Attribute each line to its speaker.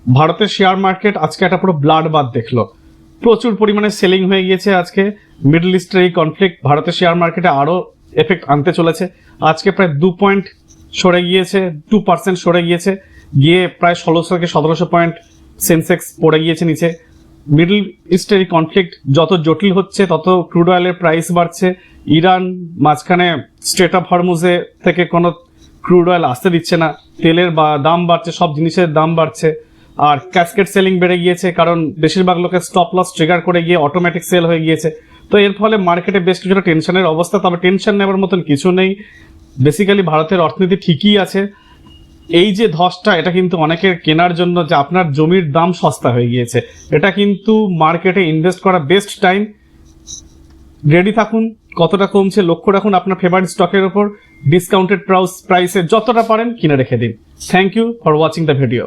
Speaker 1: ভারতের share market আজকে একটা পুরো ব্লাড বাথ দেখলো। প্রচুর পরিমাণে সেলিং হয়ে গিয়েছে। আজকে মিডল ইস্টের এই কনফ্লিক্ট ভারতের শেয়ার মার্কেটে আরো এফেক্ট আনতে চলেছে। আজকে প্রায় 2 পয়েন্ট সরে গিয়েছে, 2% সরে গিয়েছে, গিয়ে প্রায় 1600 থেকে 1700 পয়েন্ট সেন্সেক্স পড়ে গিয়েছে নিচে। মিডল ইস্টের এই কনফ্লিক্ট যত জটিল হচ্ছে তত ক্রুড অয়েলের প্রাইস বাড়ছে। ইরান মাঝখানে স্ট্রেট অফ হরমুজে থেকে কোনো ক্রুড অয়েল আসতে দিচ্ছে না, তেলের দাম বাড়ছে, সব জিনিসের দাম বাড়ছে। আর ক্যাসকেড সেলিং বেড়ে গিয়েছে, কারণ বেশিরভাগ লোকের স্টপ লস ট্রিগার করে গিয়ে অটোমেটিক সেল হয়ে গিয়েছে। তো এর ফলে মার্কেটে বেশ কিছুটা টেনশনের অবস্থা, তবে টেনশন নেওয়ার মতন কিছু নেই। বেসিক্যালি ভারতের অর্থনীতি ঠিকই আছে। এই যে ধসটা, এটা কিন্তু অনেকের কেনার জন্য, যে আপনার জমির দাম সস্তা হয়ে গিয়েছে, এটা কিন্তু মার্কেটে ইনভেস্ট করা বেস্ট টাইম। রেডি থাকুন, কতটা কমছে লক্ষ্য রাখুন আপনার ফেভারিট স্টকের উপর। ডিসকাউন্টেড প্রাইসে যতটা পারেন কিনে রেখে দিন। Thank you for watching the video.